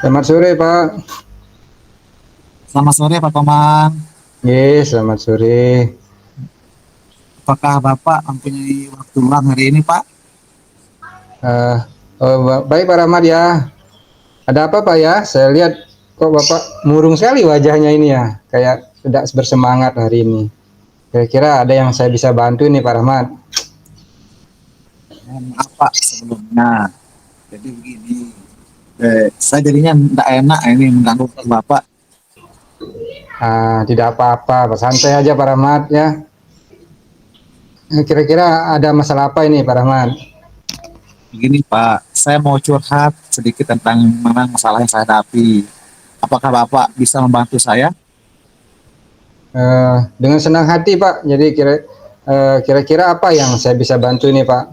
Selamat sore, Pak. Selamat sore Pak Komang. Selamat sore. Apakah Bapak mempunyai waktu luang hari ini Pak? Eh, Baik, Pak Rahmat ya. Ada apa, Pak ya? Saya lihat kok Bapak murung sekali wajahnya ini ya. Kayak tidak bersemangat hari ini. Kira-kira ada yang saya bisa bantu nih, Pak Rahmat? Maaf Pak sebelumnya. Jadi begini, saya jadinya tidak enak ini mengganggu Bapak. Tidak apa-apa, Pak. Santai aja, Pak Rahmat ya. Kira-kira ada masalah apa ini, Pak Rahmat? Begini Pak, saya mau curhat sedikit tentang mana masalah yang saya hadapi. Apakah Bapak bisa membantu saya? Dengan senang hati, Pak. Jadi kira-kira apa yang saya bisa bantu ini, Pak?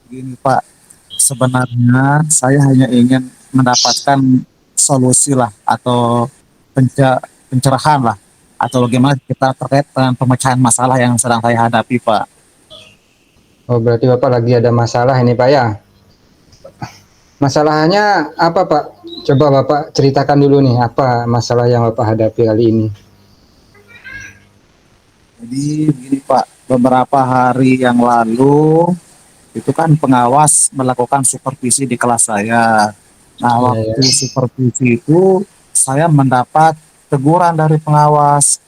Begini Pak, sebenarnya saya hanya ingin mendapatkan solusi lah atau pencerahan lah atau bagaimana kita terkait dengan pemecahan masalah yang sedang saya hadapi Pak. Oh, berarti Bapak lagi ada masalah ini, Pak ya? Masalahnya apa, Pak? Coba Bapak ceritakan dulu nih, apa masalah yang Bapak hadapi kali ini? Jadi begini Pak, beberapa hari yang lalu itu kan pengawas melakukan supervisi di kelas saya. Nah, Ya, ya. waktu supervisi itu saya mendapat teguran dari pengawas.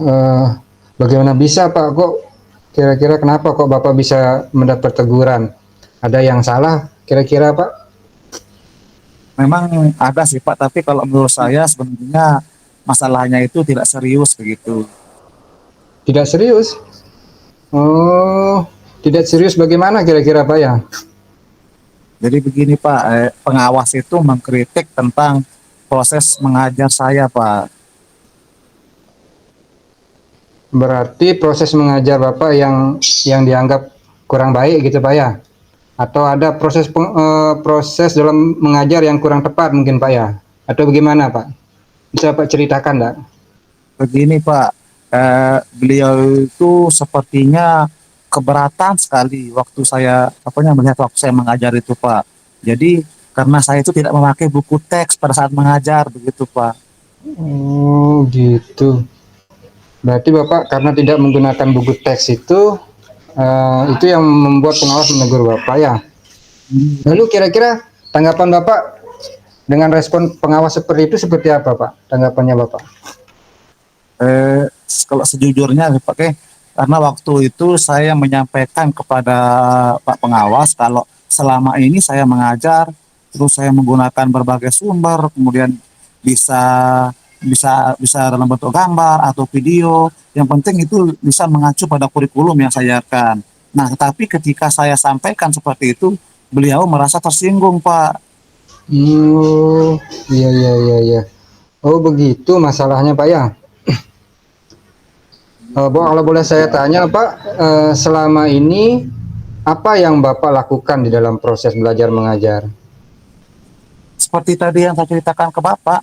Eh, Bagaimana bisa, Pak? Kok kira-kira kenapa kok Bapak bisa mendapat teguran? Ada yang salah kira-kira, Pak? Memang ada sih Pak, tapi kalau menurut saya sebenarnya masalahnya itu tidak serius begitu. Tidak serius? Oh, tidak serius bagaimana kira-kira, Pak ya? Jadi begini Pak, pengawas itu mengkritik tentang proses mengajar saya Pak. Berarti proses mengajar Bapak yang dianggap kurang baik gitu, Pak ya? Atau ada proses dalam mengajar yang kurang tepat mungkin, Pak ya? Atau bagaimana, Pak? Bisa Pak ceritakan enggak? Begini Pak, beliau itu sepertinya keberatan sekali waktu saya melihat waktu saya mengajar itu Pak. Jadi karena saya itu tidak memakai buku teks pada saat mengajar begitu Pak. Oh, gitu. Berarti Bapak karena tidak menggunakan buku teks itu yang membuat pengawas menegur Bapak ya. Lalu kira-kira tanggapan Bapak dengan respon pengawas seperti itu seperti apa, Pak? Tanggapannya Bapak? Eh, Kalau sejujurnya Pak, karena waktu itu saya menyampaikan kepada Pak Pengawas kalau selama ini saya mengajar, terus saya menggunakan berbagai sumber, kemudian bisa bisa bisa dalam bentuk gambar atau video. Yang penting itu bisa mengacu pada kurikulum yang saya ajarkan. Nah, tetapi ketika saya sampaikan seperti itu, beliau merasa tersinggung, Pak. Oh, iya, iya, iya, iya. Oh, begitu masalahnya, Pak ya. Bu, kalau boleh saya tanya, Pak, selama ini apa yang Bapak lakukan di dalam proses belajar mengajar? Seperti tadi yang saya ceritakan ke Bapak,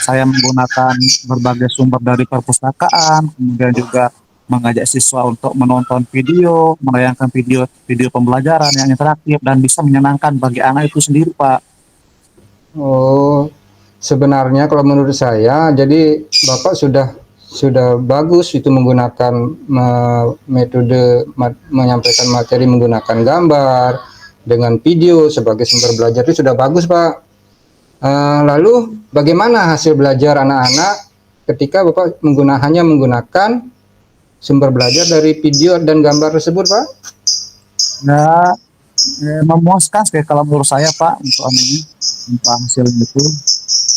saya menggunakan berbagai sumber dari perpustakaan, kemudian juga mengajak siswa untuk menonton video, menayangkan video pembelajaran yang interaktif dan bisa menyenangkan bagi anak itu sendiri, Pak. Oh, sebenarnya kalau menurut saya, jadi Bapak sudah bagus itu menggunakan metode menyampaikan materi menggunakan gambar dengan video sebagai sumber belajar itu sudah bagus, Pak. Lalu bagaimana hasil belajar anak-anak ketika Bapak hanya menggunakan sumber belajar dari video dan gambar tersebut, Pak? Ya, memuaskan sekali kalau menurut saya, Pak, untuk hasil itu.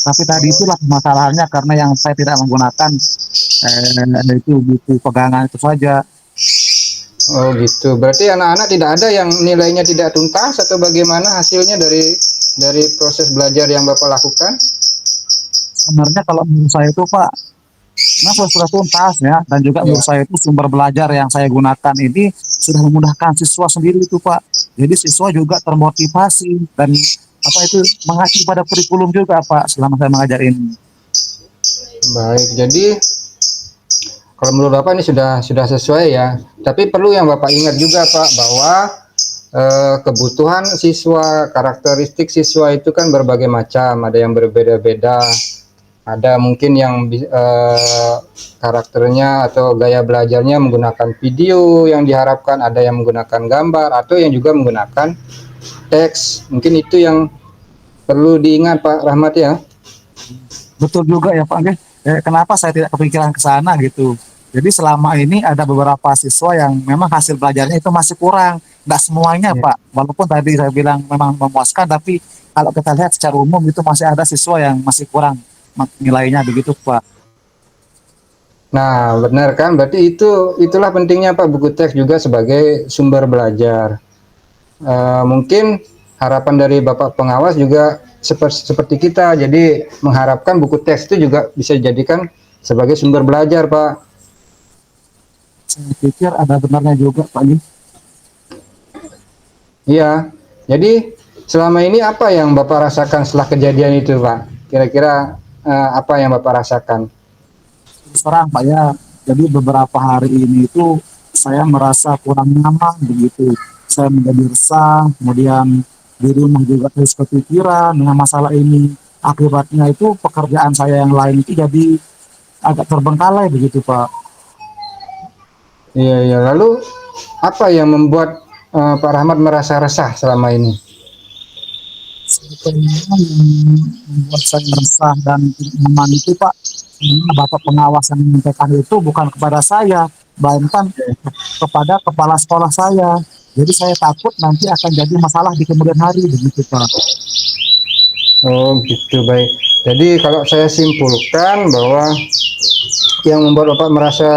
Tapi tadi itulah masalahnya karena yang saya tidak menggunakan itu buku pegangan itu saja. Oh gitu. Berarti anak-anak tidak ada yang nilainya tidak tuntas atau bagaimana hasilnya dari proses belajar yang Bapak lakukan? Sebenarnya kalau menurut saya itu, Pak, nah, sudah tuntas ya, dan juga Ya. menurut saya itu sumber belajar yang saya gunakan ini sudah memudahkan siswa sendiri itu Pak. Jadi siswa juga termotivasi dan itu mengacu pada kurikulum juga Pak selama saya mengajar ini. Baik. Jadi kalau menurut Bapak ini sudah sesuai ya. Tapi perlu yang Bapak ingat juga, Pak, bahwa kebutuhan siswa, karakteristik siswa itu kan berbagai macam, ada yang berbeda-beda, ada mungkin yang karakternya atau gaya belajarnya menggunakan video yang diharapkan, ada yang menggunakan gambar, atau yang juga menggunakan teks. Mungkin itu yang perlu diingat Pak Rahmat ya. Betul juga ya Pak. Kenapa saya tidak kepikiran ke sana gitu. Jadi selama ini ada beberapa siswa yang memang hasil belajarnya itu masih kurang. Nggak semuanya Ya. Pak. Walaupun tadi saya bilang memang memuaskan, tapi kalau kita lihat secara umum itu masih ada siswa yang masih kurang nilainya begitu Pak. Nah, benar kan? Berarti itulah pentingnya Pak buku teks juga sebagai sumber belajar. Mungkin harapan dari Bapak pengawas juga seperti kita. Jadi mengharapkan buku teks itu juga bisa dijadikan sebagai sumber belajar, Pak. Saya pikir ada benarnya juga Pak. Iya. Jadi selama ini apa yang Bapak rasakan setelah kejadian itu, Pak? Kira-kira apa yang Bapak rasakan? Terus terang Pak ya, jadi beberapa hari ini itu saya merasa kurang nyaman begitu. Saya menjadi resah, kemudian di rumah juga terus kepikiran dengan masalah ini. Akibatnya itu pekerjaan saya yang lain itu jadi agak terbengkalai begitu Pak. Iya, iya. Lalu apa yang membuat Pak Rahmat merasa resah selama ini? Sebetulnya yang membuat saya resah dan tidak nyaman itu Pak, sebenarnya Bapak pengawas yang menyampaikan itu bukan kepada saya, melainkan kepada kepala sekolah saya. Jadi saya takut nanti akan jadi masalah di kemudian hari begitu Pak. Oh, gitu, baik. Jadi kalau saya simpulkan bahwa yang membuat Bapak merasa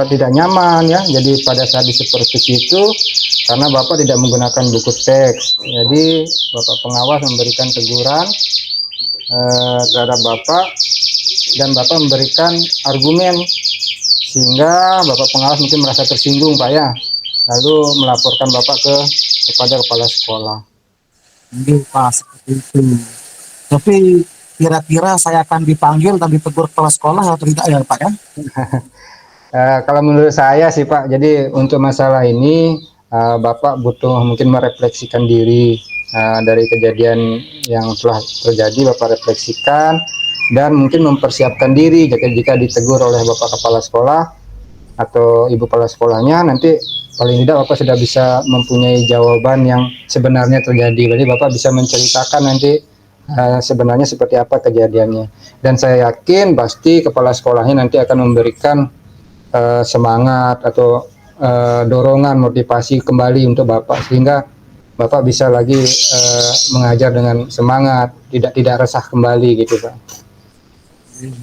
tidak nyaman ya, jadi pada saat seperti itu karena Bapak tidak menggunakan buku teks. Jadi Bapak pengawas memberikan teguran terhadap Bapak dan Bapak memberikan argumen sehingga Bapak pengawas mungkin merasa tersinggung Pak ya. Lalu melaporkan Bapak kepada kepala sekolah. Jadi Pak seperti itu. Tapi kira-kira saya akan dipanggil dan ditegur kepala sekolah atau tidak ya Pak ya? Kalau menurut saya sih Pak, jadi untuk masalah ini Bapak butuh mungkin merefleksikan diri dari kejadian yang telah terjadi, Bapak refleksikan dan mungkin mempersiapkan diri jika ditegur oleh Bapak kepala sekolah atau Ibu kepala sekolahnya, nanti paling tidak Bapak sudah bisa mempunyai jawaban yang sebenarnya terjadi. Jadi Bapak bisa menceritakan nanti sebenarnya seperti apa kejadiannya. Dan saya yakin pasti kepala sekolahnya nanti akan memberikan semangat atau dorongan motivasi kembali untuk Bapak sehingga Bapak bisa lagi mengajar dengan semangat, tidak resah kembali gitu Pak.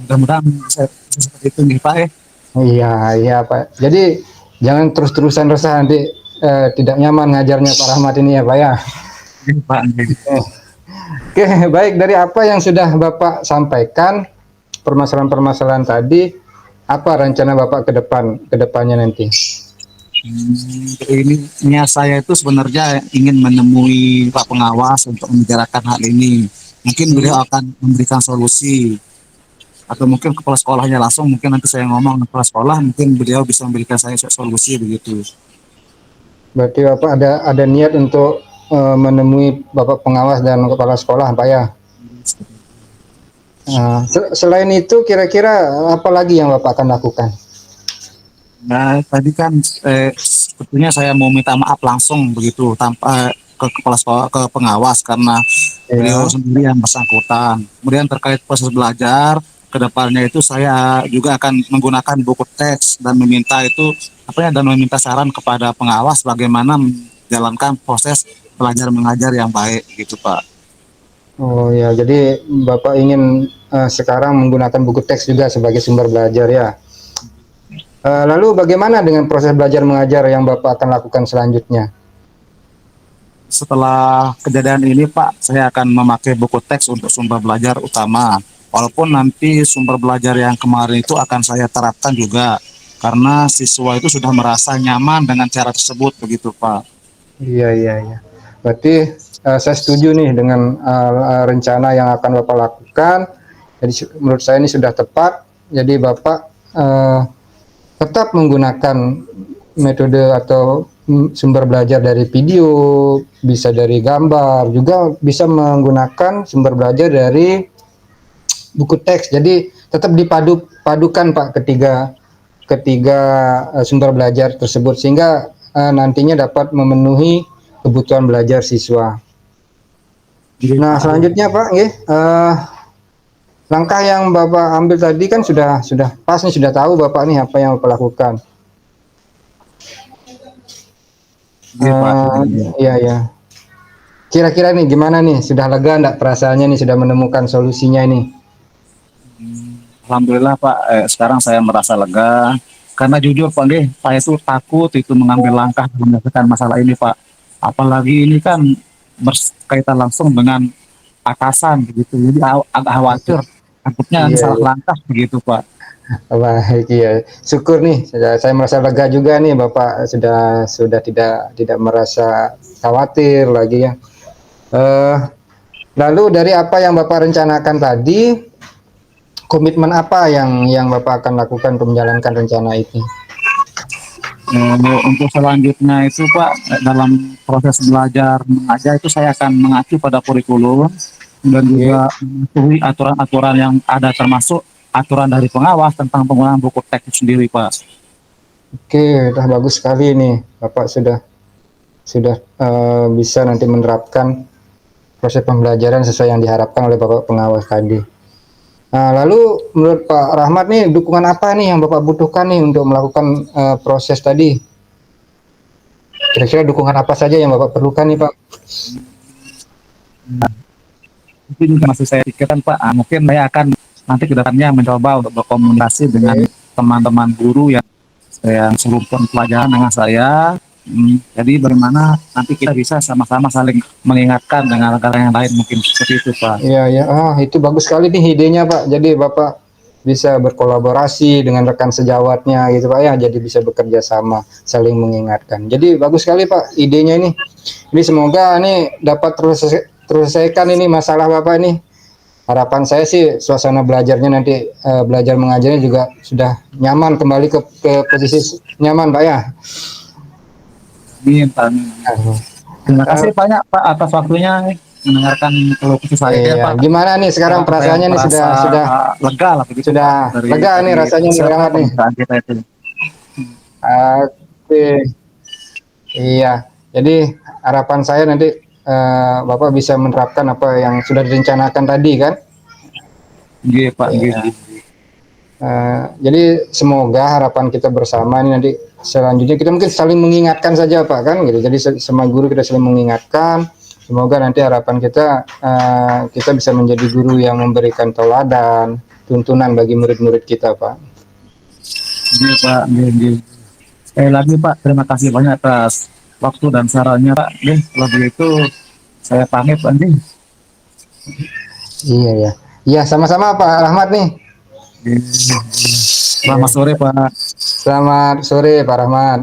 Mudah-mudahan bisa seperti itu nih Pak ya. Iya, iya Pak. Jadi jangan terus-terusan resah nanti tidak nyaman ngajarnya Pak Rahmat ini ya Pak ya. Ini, Pak. Oke, baik, dari apa yang sudah Bapak sampaikan permasalahan-permasalahan tadi, apa rencana Bapak ke depannya nanti? Ini niat saya itu sebenarnya ingin menemui Pak Pengawas untuk membicarakan hal ini. Mungkin beliau akan memberikan solusi atau mungkin kepala sekolahnya langsung. Mungkin nanti saya ngomong ke kepala sekolah, mungkin beliau bisa memberikan saya solusi begitu. Berarti Bapak ada niat untuk menemui Bapak pengawas dan kepala sekolah, Pak ya? Selain itu, kira-kira apa lagi yang Bapak akan lakukan? Nah, tadi kan sebetulnya saya mau minta maaf langsung begitu tanpa ke kepala sekolah, ke pengawas karena beliau Ya. sendiri yang bersangkutan. Kemudian terkait proses belajar ke depannya itu saya juga akan menggunakan buku teks dan meminta itu apa ya dan meminta saran kepada pengawas bagaimana menjalankan proses belajar mengajar yang baik gitu Pak. Oh ya, jadi Bapak ingin sekarang menggunakan buku teks juga sebagai sumber belajar ya. Lalu bagaimana dengan proses belajar mengajar yang Bapak akan lakukan selanjutnya? Setelah kejadian ini Pak, saya akan memakai buku teks untuk sumber belajar utama. Walaupun nanti sumber belajar yang kemarin itu akan saya terapkan juga, karena siswa itu sudah merasa nyaman dengan cara tersebut, begitu Pak. Iya, iya, iya. Berarti saya setuju nih dengan rencana yang akan Bapak lakukan. Jadi menurut saya ini sudah tepat. Jadi Bapak tetap menggunakan metode atau sumber belajar dari video, bisa dari gambar, juga bisa menggunakan sumber belajar dari buku teks. Jadi tetap dipadukan Pak ketiga ketiga sumber belajar tersebut sehingga nantinya dapat memenuhi kebutuhan belajar siswa. Jadi Nah, Pak, selanjutnya Pak, langkah yang Bapak ambil tadi kan sudah pas nih, sudah tahu Bapak nih apa yang Bapak lakukan. jadi Pak. Iya ya. Kira-kira nih gimana nih? Sudah lega enggak perasaannya nih, sudah menemukan solusinya ini? Alhamdulillah Pak, sekarang saya merasa lega karena jujur Pak, saya itu takut itu mengambil langkah menyelesaikan masalah ini Pak. Apalagi ini kan berkaitan langsung dengan atasan begitu, jadi agak khawatir takutnya Iya, salah iya. langkah begitu Pak. Baik, iya. Syukur nih, saya merasa lega juga nih Bapak sudah tidak merasa khawatir lagi ya. Eh, Lalu dari apa yang Bapak rencanakan tadi, komitmen apa yang Bapak akan lakukan untuk menjalankan rencana itu? Untuk selanjutnya itu Pak, dalam proses belajar mengajar itu saya akan mengacu pada kurikulum dan Oke, juga mematuhi aturan-aturan yang ada termasuk aturan dari pengawas tentang penggunaan buku teks itu sendiri Pak. oke, udah bagus sekali nih, Bapak sudah bisa nanti menerapkan proses pembelajaran sesuai yang diharapkan oleh Bapak pengawas tadi. Nah, lalu menurut Pak Rahmat nih, dukungan apa nih yang Bapak butuhkan nih untuk melakukan proses tadi? Kira-kira dukungan apa saja yang Bapak perlukan nih Pak? Mungkin masih saya pikirkan Pak, mungkin saya akan nanti ke depannya mencoba untuk berkomunikasi dengan Oke, teman-teman guru yang serupa pelajaran dengan saya. Jadi bagaimana nanti kita bisa sama-sama saling mengingatkan dengan negara yang lain mungkin seperti itu Pak. iya ya, itu bagus sekali nih idenya Pak. Jadi Bapak bisa berkolaborasi dengan rekan sejawatnya gitu Pak ya, jadi bisa bekerja sama, saling mengingatkan. Jadi bagus sekali Pak idenya ini. Ini semoga nih dapat terselesaikan ini masalah Bapak ini. Harapan saya sih suasana belajarnya nanti belajar mengajarnya juga sudah nyaman, kembali ke posisi nyaman Pak ya. Amin, Pak. Amin. Terima kasih Uh, banyak Pak atas waktunya mendengarkan keluh kesah saya iya, Pak. gimana nih sekarang Sekarang saya perasaannya nih, merasa sudah lega lah begitu sudah Pak lega nih dari rasanya nih hasil Rahmat nih. pembicaraan kita itu. Oke, iya. Jadi harapan saya nanti Bapak bisa menerapkan apa yang sudah direncanakan tadi kan. Iya Pak, Iya. iya. Jadi semoga harapan kita bersama ini nanti selanjutnya kita mungkin saling mengingatkan saja Pak kan gitu. Jadi sama guru kita saling mengingatkan. Semoga nanti harapan kita kita bisa menjadi guru yang memberikan teladan, tuntunan bagi murid-murid kita Pak. Iya Pak, iya, iya. Sekali lagi Pak, terima kasih banyak atas waktu dan sarannya Pak. Kalau begitu saya pamit Pak. Iya ya. Iya sama-sama Pak Rahmat nih. Selamat Oke. sore Pak. Selamat sore Pak Rahmat.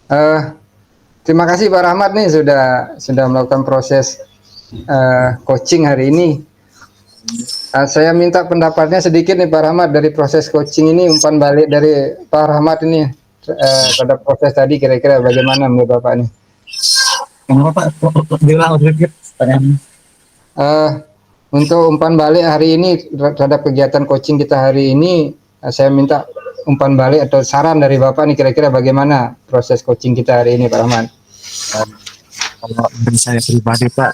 Eh, Terima kasih Pak Rahmat nih sudah melakukan proses coaching hari ini. Saya minta pendapatnya sedikit nih Pak Rahmat dari proses coaching ini, umpan balik dari Pak Rahmat ini pada proses tadi kira-kira bagaimana menurut Bapak nih? Kenapa Pak? Bilang sedikit pertanyaan. Eh, untuk umpan balik hari ini terhadap kegiatan coaching kita hari ini, saya minta umpan balik atau saran dari Bapak nih kira-kira bagaimana proses coaching kita hari ini Pak Rahmat? Kalau dari saya pribadi Pak,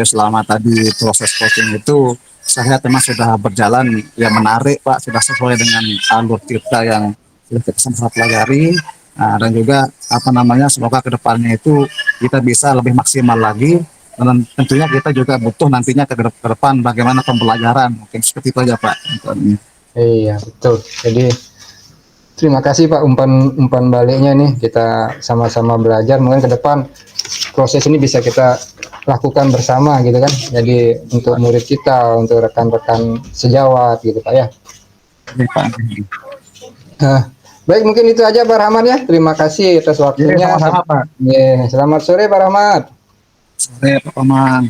selama tadi proses coaching itu saya memang sudah berjalan yang menarik Pak, sudah sesuai dengan alur kita yang sudah kita sama pelajari. Nah, dan juga apa namanya, semoga kedepannya itu kita bisa lebih maksimal lagi, dan tentunya kita juga butuh nantinya ke depan bagaimana pembelajaran, mungkin seperti itu aja Pak. Iya betul. Jadi terima kasih Pak umpan umpan baliknya nih, kita sama-sama belajar mungkin ke depan proses ini bisa kita lakukan bersama gitu kan. Jadi untuk murid kita, untuk rekan-rekan sejawat gitu Pak ya. Oke, Pak. Nah, baik mungkin itu aja Pak Rahmat ya. Terima kasih atas Jadi waktunya. sama-sama Pak. Selamat sore Pak Rahmat. Sore Pak Paman.